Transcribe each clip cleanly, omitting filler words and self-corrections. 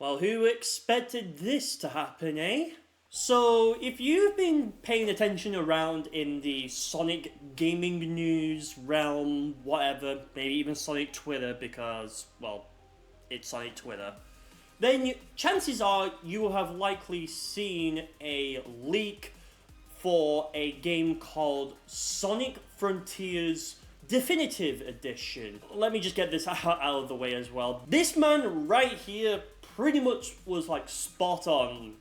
Well, who expected this to happen, eh? So, if you've been paying attention around in the Sonic gaming news realm, whatever, maybe even Sonic Twitter, because, well, it's Sonic Twitter, then chances are you will have likely seen a leak for a game called Sonic Frontiers Definitive Edition. Let me just get this out of the way as well. This man right here pretty much was like spot on.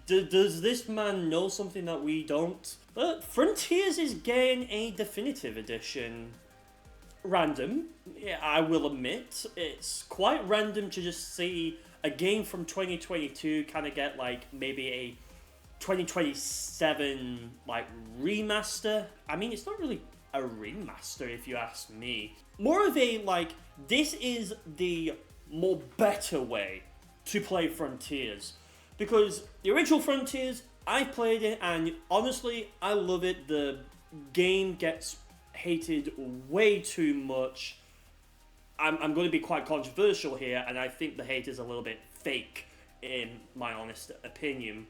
Does this man know something that we don't? But Frontiers is getting a definitive edition. Random, yeah, I will admit. It's quite random to just see a game from 2022 kind of get like maybe a 2027 like remaster. I mean, it's not really a remaster if you ask me. More of a like, this is the more better way to play Frontiers. Because the original Frontiers, I played it and honestly, I love it. The game gets hated way too much. I'm going to be quite controversial here, and I think the hate is a little bit fake, in my honest opinion.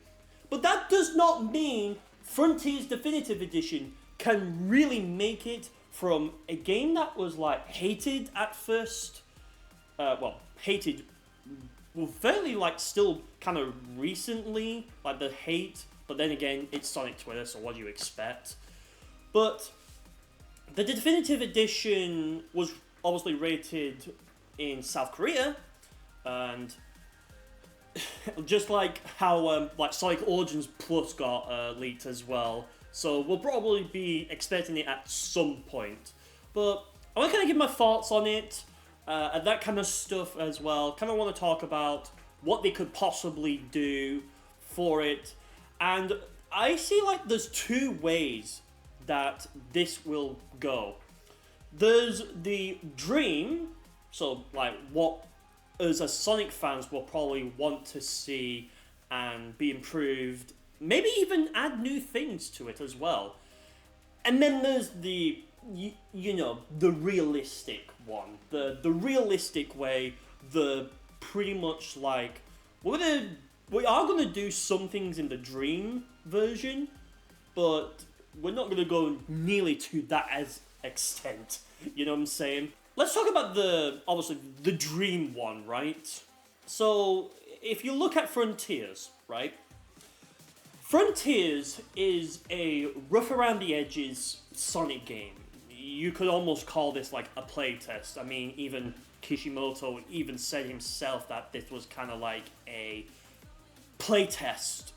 But that does not mean Frontiers Definitive Edition can really make it from a game that was like hated at first. Hated fairly like still kind of recently, like the hate, but then again, it's Sonic Twitter, so what do you expect? But the Definitive Edition was obviously rated in South Korea, and just like how like Sonic Origins Plus got leaked as well, so we'll probably be expecting it at some point. But I want to kind of give my thoughts on it, and that kind of stuff as well. Kind of want to talk about what they could possibly do for it, and I see like there's two ways that this will go. There's the dream, so like what us as Sonic fans will probably want to see and be improved, maybe even add new things to it as well. And then there's the, you know, the realistic one, the realistic way, the pretty much like, we are gonna do some things in the dream version, but we're not gonna go nearly to that as extent. You know what I'm saying? Let's talk about obviously the dream one, right? So if you look at Frontiers, right? Frontiers is a rough around the edges Sonic game. You could almost call this like a playtest. I mean, even Kishimoto even said himself that this was kind of like a playtest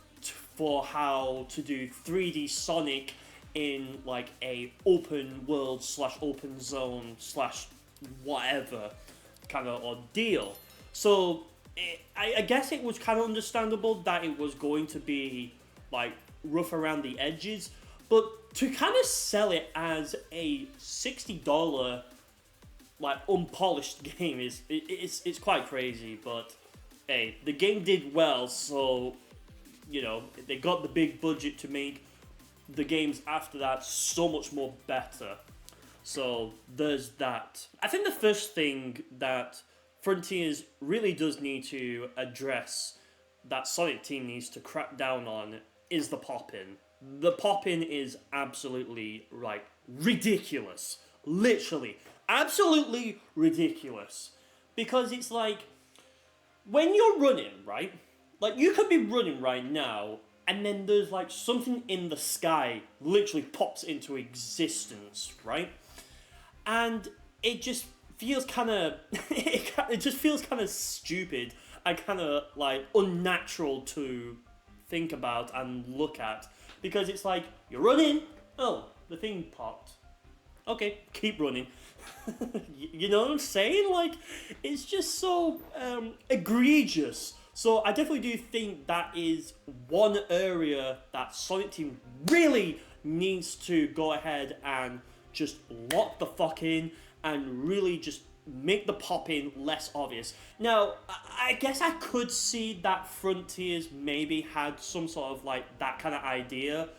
for how to do 3D Sonic in like a open world / open zone / whatever kind of ordeal. So I guess it was kind of understandable that it was going to be like rough around the edges, but to kind of sell it as a $60 like unpolished game it's quite crazy. But hey, the game did well, so you know they got the big budget to make the games after that so much more better. So there's that. I think the first thing that Frontiers really does need to address, that Sonic Team needs to crack down on, is the pop-in. The pop-in is absolutely like ridiculous. Literally. Absolutely ridiculous. Because it's like, when you're running, right? Like you could be running right now, and then there's like something in the sky literally pops into existence, right? And it just feels kind of, it just feels kind of stupid and kind of like unnatural to think about and look at. Because it's like, you're running, oh, the thing popped. Okay, keep running. You know what I'm saying? Like, it's just so egregious. So I definitely do think that is one area that Sonic Team really needs to go ahead and just lock the fuck in and really just make the pop-in less obvious. Now, I guess I could see that Frontiers maybe had some sort of like that kind of idea,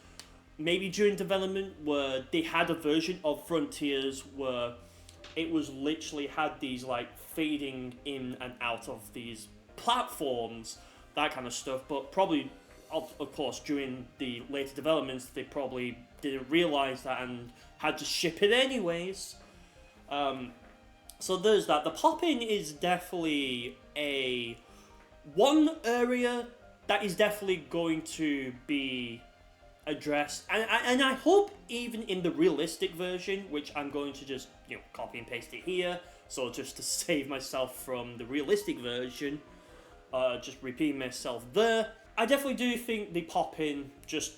maybe during development, where they had a version of Frontiers where it was literally had these like fading in and out of these platforms, that kind of stuff. But probably, of course, during the later developments, they probably didn't realize that and had to ship it anyways. So there's that. The pop-in is definitely one area that is definitely going to be addressed, and I hope even in the realistic version, which I'm going to just copy and paste it here, so just to save myself from the realistic version, just repeating myself there. I definitely do think the pop-in, just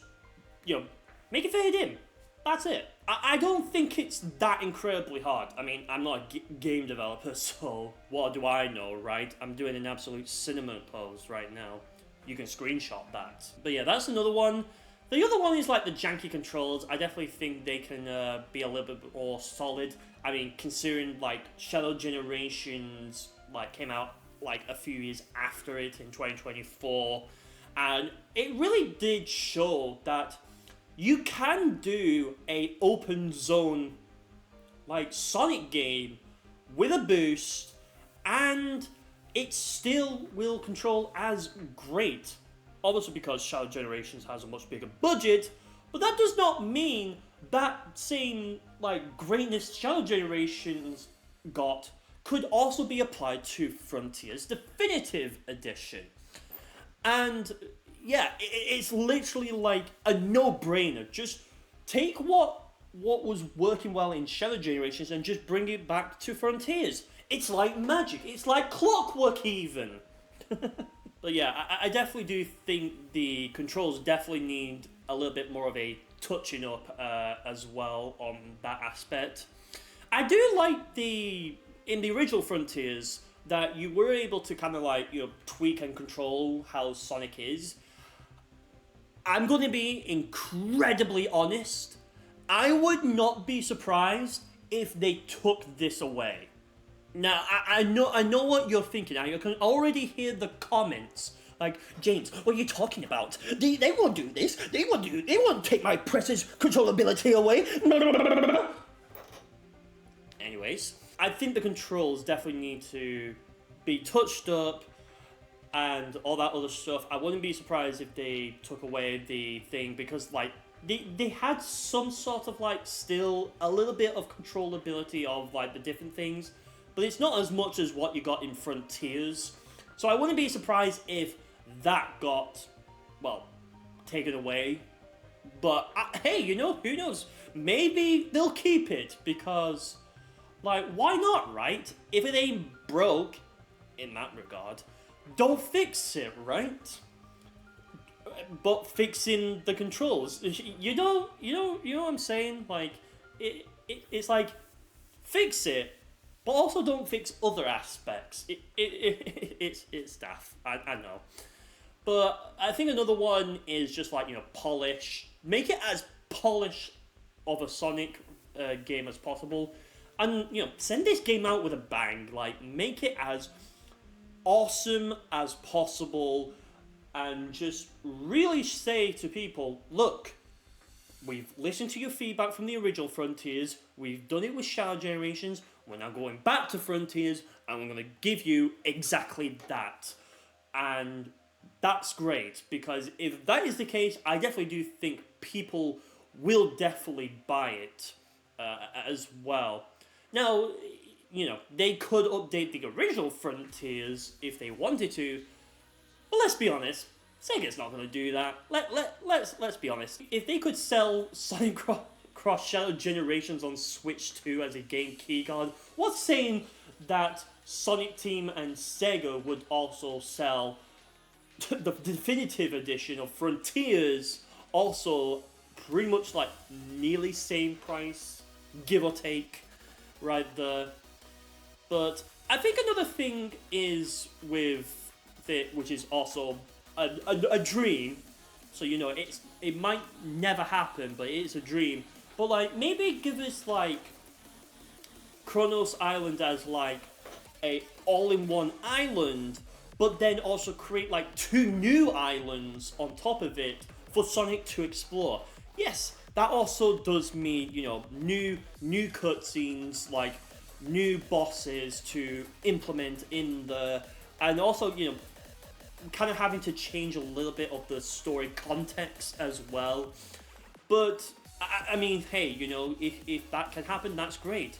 make it fade in. That's it. I don't think it's that incredibly hard. I mean, I'm not a game developer, so what do I know, right? I'm doing an absolute cinema pose right now. You can screenshot that. But yeah, that's another one. The other one is like the janky controls. I definitely think they can be a little bit more solid. I mean, considering like Shadow Generations came out like a few years after it in 2024, and it really did show that you can do a open zone like Sonic game with a boost, and it still will control as great. Obviously because Shadow Generations has a much bigger budget, but that does not mean that same greatness Shadow Generations got could also be applied to Frontiers Definitive Edition. And yeah, it's literally like a no-brainer. Just take what was working well in Shadow Generations and just bring it back to Frontiers. It's like magic. It's like clockwork even. But yeah, I definitely do think the controls definitely need a little bit more of a touching up as well on that aspect. I do like in the original Frontiers that you were able to kind of tweak and control how Sonic is. I'm going to be incredibly honest. I would not be surprised if they took this away. Now, I know what you're thinking. I can already hear the comments. Like, James, what are you talking about? They won't do this. They won't take my precious controllability away. Anyways, I think the controls definitely need to be touched up and all that other stuff. I wouldn't be surprised if they took away the thing, because they had some sort of still a little bit of controllability of the different things, but it's not as much as what you got in Frontiers. So I wouldn't be surprised if that got taken away. But hey, who knows? Maybe they'll keep it, because why not, right? If it ain't broke in that regard, don't fix it, right? But fixing the controls, you know what I'm saying? It's fix it, but also don't fix other aspects. It's daft. I know, but I think another one is just polish. Make it as polished of a Sonic game as possible, and send this game out with a bang. Make it as awesome as possible, and just really say to people, look, we've listened to your feedback from the original Frontiers, we've done it with Shadow Generations, we're now going back to Frontiers, and we're going to give you exactly that. And that's great, because if that is the case, I definitely do think people will definitely buy it as well. Now, they could update the original Frontiers if they wanted to, but let's be honest, Sega's not going to do that. Let's be honest. If they could sell Sonic Cross Shadow Generations on Switch 2 as a game keycard, what's saying that Sonic Team and Sega would also sell the definitive edition of Frontiers, also pretty much nearly same price, give or take, right there. But I think another thing is with it, which is also a dream. So it might never happen, but it is a dream. But maybe give us Kronos Island as a all-in-one island, but then also create 2 new islands on top of it for Sonic to explore. Yes, that also does mean new cutscenes, new bosses to implement in there, and also, you know, kind of having to change a little bit of the story context as well. But I mean, hey, you know, if that can happen, that's great.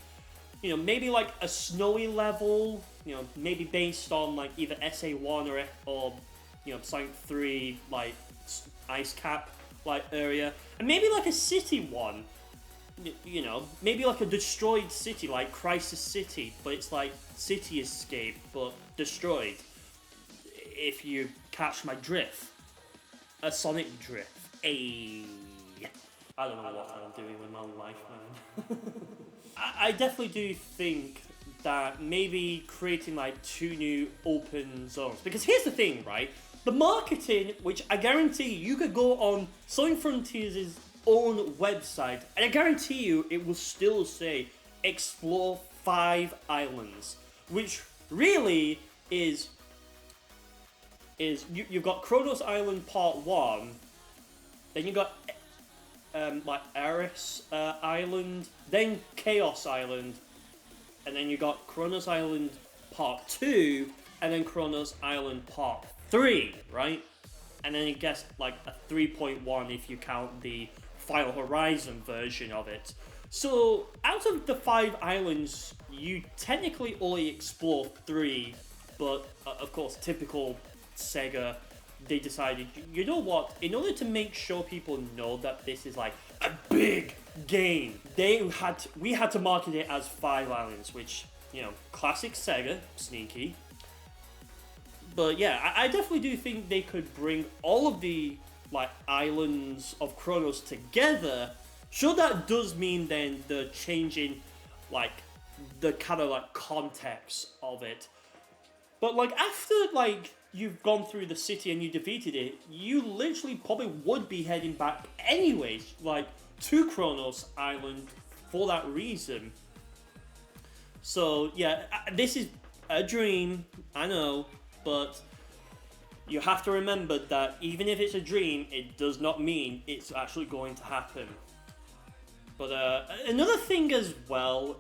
You know, maybe like a snowy level, you know, maybe based on like either SA1 or you know, Sonic 3 like ice cap like area, and maybe like a city one. You know, maybe like a destroyed city like Crisis City, but it's like City Escape but destroyed. If you catch my drift, a Sonic drift. Ayy. I don't know what I'm doing with my life, man. I definitely do think that maybe creating like 2 new open zones. Because here's the thing, right? The marketing, which I guarantee you could go on Sonic Frontiers' own website, and I guarantee you it will still say explore 5 islands, which really is you've got Kronos Island Part 1, then you got like Eris Island, then Chaos Island, and then you got Kronos Island Part 2, and then Kronos Island Part 3, right? And then I guess like a 3.1 if you count the Final Horizon version of it. So out of the 5 islands, you technically only explore 3, but of course, typical Sega, they decided, you know what, in order to make sure people know that this is like a big game, we had to market it as 5 islands, which, you know, classic Sega, sneaky. But yeah, I definitely do think they could bring all of the like islands of Kronos together. Sure, that does mean then the changing like the kind of like context of it. But like after like you've gone through the city and you defeated it, you literally probably would be heading back anyways, like to Kronos Island for that reason. So yeah, this is a dream, I know, but you have to remember that even if it's a dream, it does not mean it's actually going to happen. But another thing as well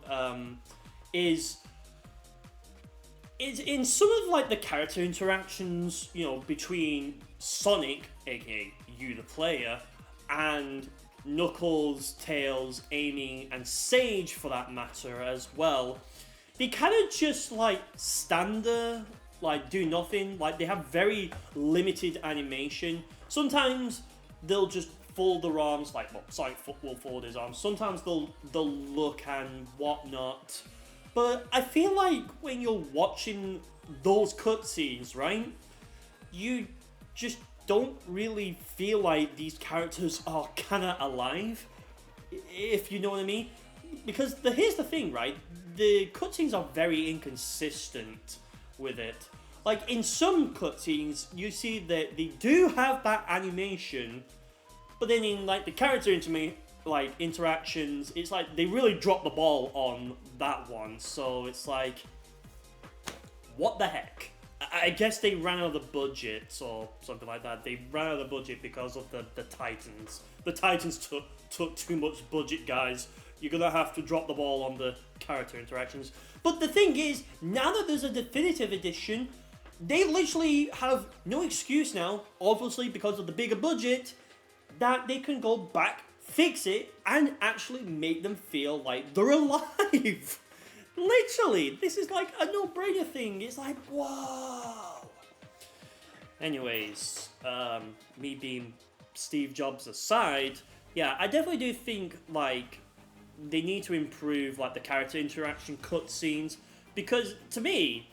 is in some of like the character interactions, you know, between Sonic, aka you the player, and Knuckles, Tails, Amy, and Sage for that matter as well, they kind of just like stand there, like do nothing. Like they have very limited animation. Sometimes they'll just fold their arms, like well, Sonic will fold his arms. Sometimes they'll look and whatnot. But I feel like when you're watching those cutscenes, right, you just don't really feel like these characters are kind of alive, if you know what I mean. Because here's the thing, right, the cutscenes are very inconsistent with it. Like in some cutscenes, you see that they do have that animation, but then in like the character interactions, it's like they really drop the ball on that one. So it's like, what the heck? I guess they ran out of the budget or something like that. They ran out of the budget because of the Titans. The Titans took too much budget, guys. You're gonna have to drop the ball on the character interactions. But the thing is, now that there's a definitive edition, they literally have no excuse now, obviously because of the bigger budget, that they can go back, fix it, and actually make them feel like they're alive. Literally, this is like a no-brainer thing. It's like, wow. Anyways, me being Steve Jobs aside, yeah, I definitely do think like they need to improve like the character interaction cutscenes, because to me,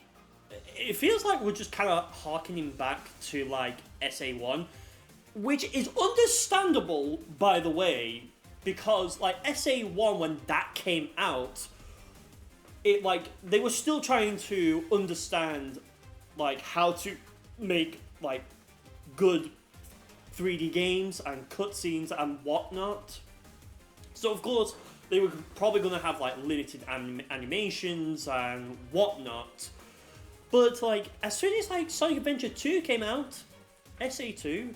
it feels like we're just kind of harkening back to like SA1, which is understandable, by the way, because like SA1 when that came out, it like they were still trying to understand like how to make like good 3D games and cutscenes and whatnot. So of course they were probably going to have like limited animations and whatnot. But like as soon as like Sonic Adventure 2 came out, SA2,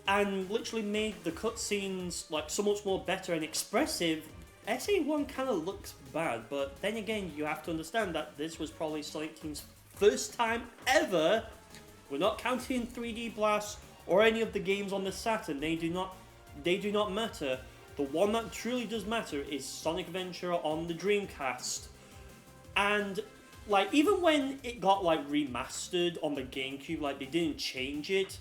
and literally made the cutscenes like so much more better and expressive, SA1 kind of looks bad. But then again, you have to understand that this was probably Sonic Team's first time ever. We're not counting 3D Blast or any of the games on the Saturn. They do not matter. The one that truly does matter is Sonic Adventure on the Dreamcast. And like, even when it got like remastered on the GameCube, like, they didn't change it.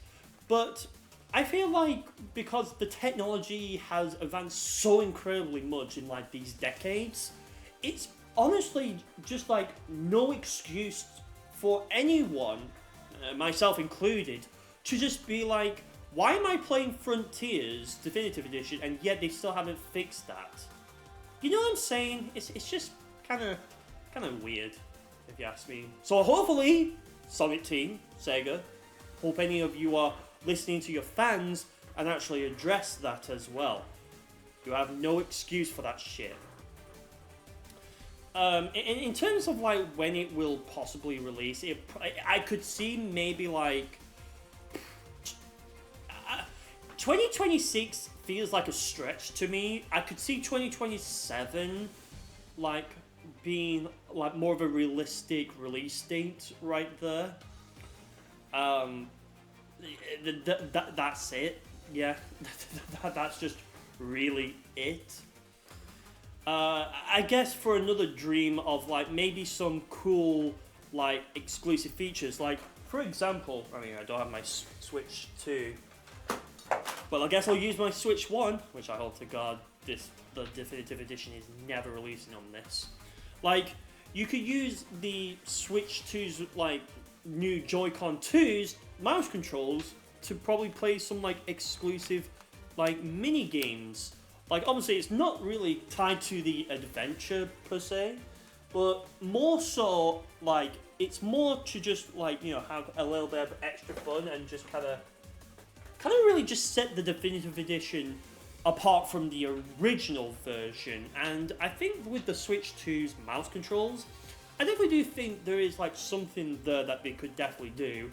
But I feel like because the technology has advanced so incredibly much in like these decades, it's honestly just like no excuse for anyone, myself included, to just be like, why am I playing Frontiers Definitive Edition and yet they still haven't fixed that? You know what I'm saying? It's just kind of weird, if you ask me. So hopefully, Sonic Team, Sega, hope any of you are listening to your fans and actually address that as well. You have no excuse for that shit. In terms of like when it will possibly release, I could see maybe like 2026 feels like a stretch to me. I could see 2027 like being like more of a realistic release date right there. That's it. Yeah, that's just really it. I guess for another dream of like maybe some cool like exclusive features, like for example, I mean I don't have my Switch 2, but I guess I'll use my Switch 1, which I hope to God the definitive edition is never releasing on this. Like, you could use the Switch 2's like new Joy-Con 2's mouse controls to probably play some like exclusive like mini games. Like, obviously it's not really tied to the adventure per se, but more so like it's more to just like, you know, have a little bit of extra fun and just kind of really just set the definitive edition apart from the original version. And I think with the Switch 2's mouse controls, I definitely do think there is like something there that they could definitely do.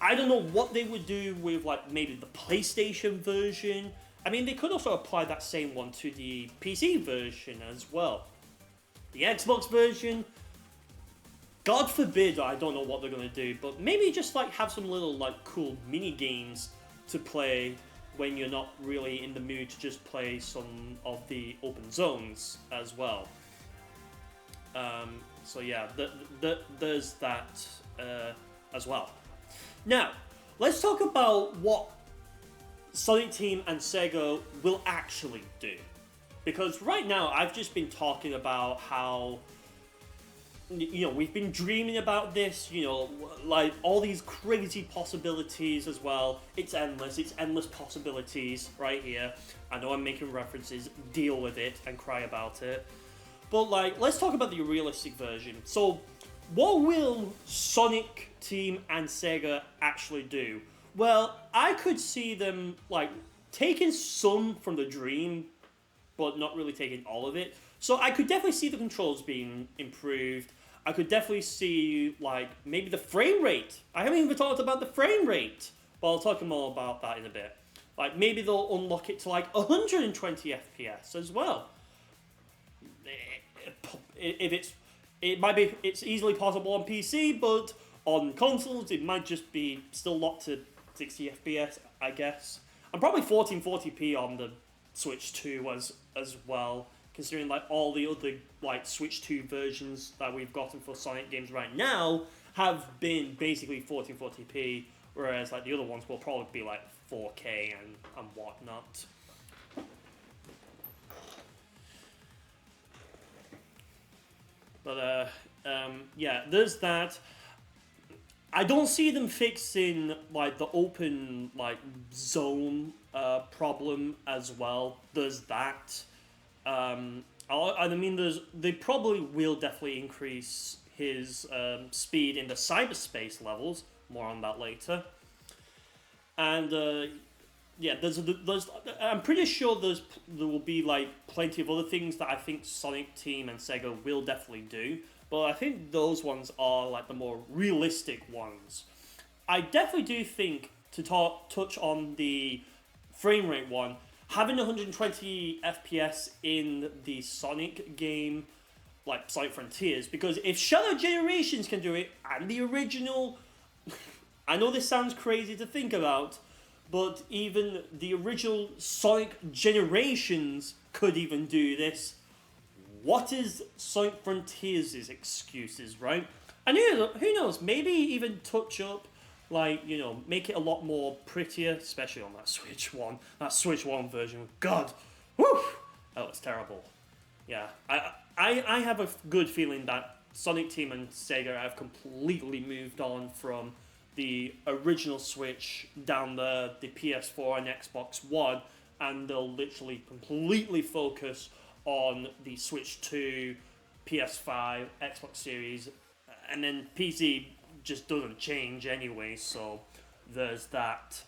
I don't know what they would do with like maybe the PlayStation version. I mean, they could also apply that same one to the PC version as well. The Xbox version, God forbid, I don't know what they're going to do, but maybe just like have some little like cool mini games to play when you're not really in the mood to just play some of the open zones as well. So yeah, there's that as well. Now, let's talk about what Sonic Team and Sega will actually do. Because right now, I've just been talking about how, you know, we've been dreaming about this, you know, like all these crazy possibilities as well. It's endless possibilities right here. I know I'm making references, deal with it and cry about it. But like, let's talk about the realistic version. So, what will Sonic Team and Sega actually do? Well, I could see them like taking some from the dream, but not really taking all of it. So I could definitely see the controls being improved. I could definitely see like maybe the frame rate. I haven't even talked about the frame rate, but I'll talk more about that in a bit. Like maybe they'll unlock it to like 120 FPS as well. If it's easily possible on PC, but on consoles it might just be still locked to 60 FPS, I guess. And probably 1440p on the Switch 2 as well, considering like all the other like Switch 2 versions that we've gotten for Sonic games right now have been basically 1440p, whereas like the other ones will probably be like 4K and whatnot. But yeah, there's that. I don't see them fixing like the open like zone problem as well. There's that. I mean, they probably will definitely increase his speed in the cyberspace levels. More on that later. And yeah, there's I'm pretty sure there will be like plenty of other things that I think Sonic Team and Sega will definitely do. But I think those ones are like the more realistic ones. I definitely do think, to touch on the frame rate one, having 120 FPS in the Sonic game like Sonic Frontiers, because if Shadow Generations can do it and the original, I know this sounds crazy to think about, but even the original Sonic Generations could even do this. What is Sonic Frontiers' excuses, right? And who knows, maybe even touch up, like, make it a lot more prettier, especially on that Switch 1. That Switch 1 version, God, whew, that was terrible. Yeah, I have a good feeling that Sonic Team and Sega have completely moved on from the original Switch down the PS4 and Xbox One, and they'll literally completely focus on the Switch 2, PS5, Xbox Series, and then PC just doesn't change anyway, so there's that.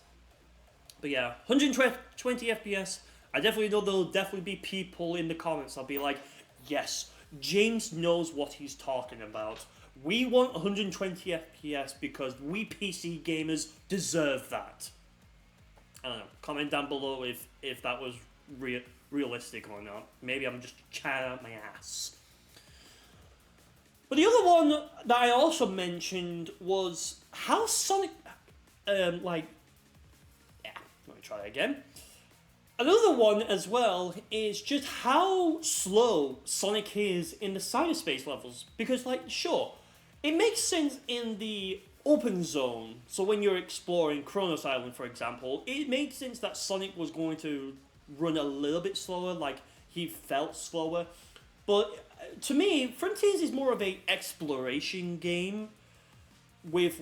But yeah, 120 FPS. I definitely know there'll definitely be people in the comments. I'll be like, yes, James knows what he's talking about. We want 120 FPS because we PC gamers deserve that. I don't know. Comment down below if that was realistic or not. Maybe I'm just chatting out my ass. But the other one that I also mentioned was how Sonic, yeah, let me try that again. Another one as well is just how slow Sonic is in the cyberspace levels. Because, sure, it makes sense in the open zone. So when you're exploring Kronos Island, for example, it made sense that Sonic was going to run a little bit slower, like he felt slower. But to me, Frontiers is more of a exploration game with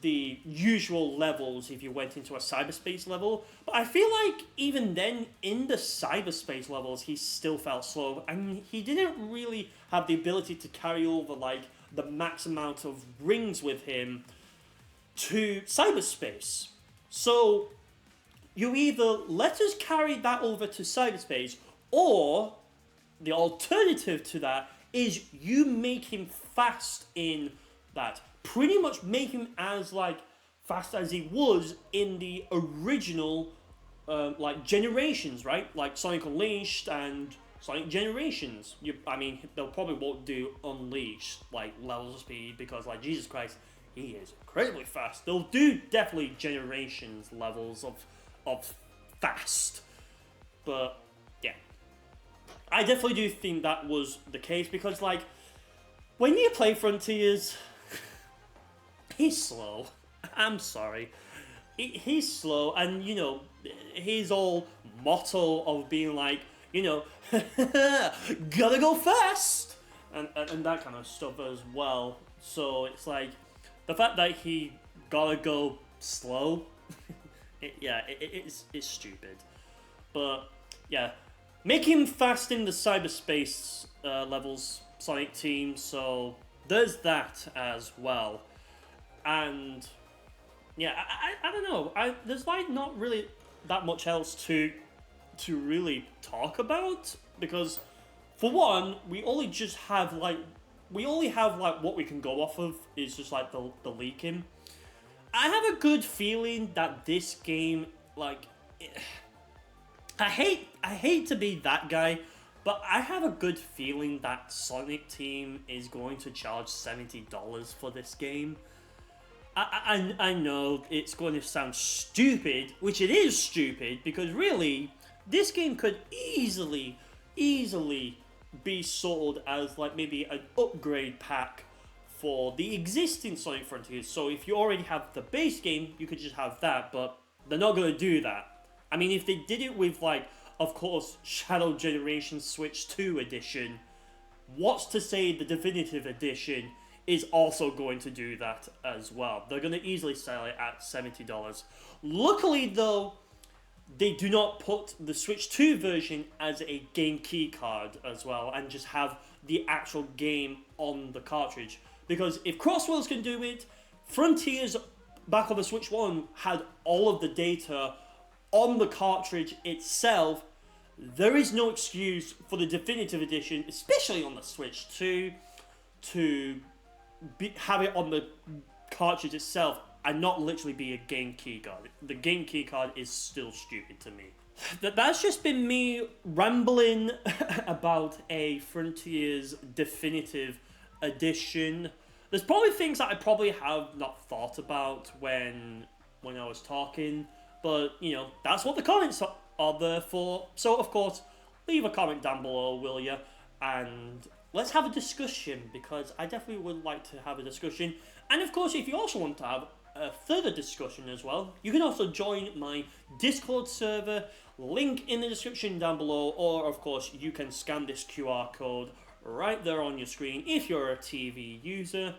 the usual levels if you went into a cyberspace level. But I feel like even then, in the cyberspace levels, he still felt slow, and he didn't really have the ability to carry over the max amount of rings with him to cyberspace. So you either let us carry that over to cyberspace, or the alternative to that is you make him fast in that. Pretty much make him as fast as he was in the original Generations, right? Like Sonic Unleashed and Sonic Generations. They'll probably won't do Unleashed levels of speed because Jesus Christ, he is incredibly fast. They'll do definitely Generations levels of fast, but yeah, I definitely do think that was the case because when you play Frontiers, he's slow. I'm sorry. He's slow, and his whole motto of being gotta go fast, and that kind of stuff as well. So it's the fact that he gotta go slow, it's stupid. But yeah, make him fast in the cyberspace levels, Sonic Team. So there's that as well. And yeah, I don't know. There's not really that much else to really talk about because, for one, we only have what we can go off of is just the leaking. I have a good feeling that this game I hate to be that guy, but I have a good feeling that Sonic Team is going to charge $70 for this game. I know it's going to sound stupid, which it is stupid, because really, this game could easily be sold as maybe an upgrade pack for the existing Sonic Frontiers. So if you already have the base game, you could just have that, but they're not going to do that. I mean, if they did it with of course, Shadow Generation Switch 2 edition, what's to say the definitive edition is also going to do that as well. They're going to easily sell it at $70. Luckily, though, they do not put the Switch 2 version as a game key card as well and just have the actual game on the cartridge. Because if Crossworlds can do it, Frontiers back on the Switch 1 had all of the data on the cartridge itself. There is no excuse for the definitive edition, especially on the Switch 2, to have it on the cartridge itself and not literally be a game key card. The game key card is still stupid to me. That's just been me rambling about a Frontiers Definitive Edition. There's probably things that I probably have not thought about when I was talking, but you know, that's what the comments are there for. So of course, leave a comment down below, will you? And let's have a discussion, because I definitely would like to have a discussion. And of course, if you also want to have a further discussion as well, you can also join my Discord server, link in the description down below, or of course you can scan this QR code right there on your screen if you're a TV user.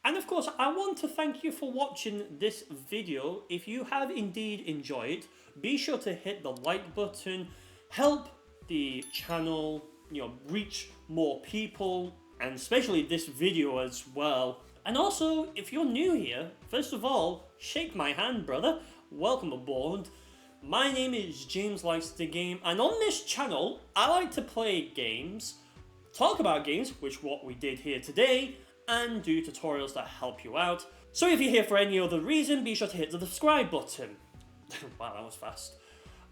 And of course, I want to thank you for watching this video. If you have indeed enjoyed it, be sure to hit the like button, help the channel, you know, reach more people, and especially this video as well. And also, if you're new here, first of all, shake my hand, brother. Welcome aboard. My name is James Likes the Game, and on this channel, I like to play games, talk about games, which what we did here today, and do tutorials that help you out. So if you're here for any other reason, be sure to hit the subscribe button. Wow, that was fast.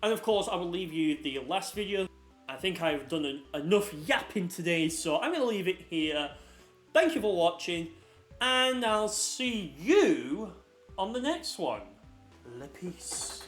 And of course, I will leave you the last video. I think I've done enough yapping today, so I'm going to leave it here. Thank you for watching, and I'll see you on the next one. Le peace.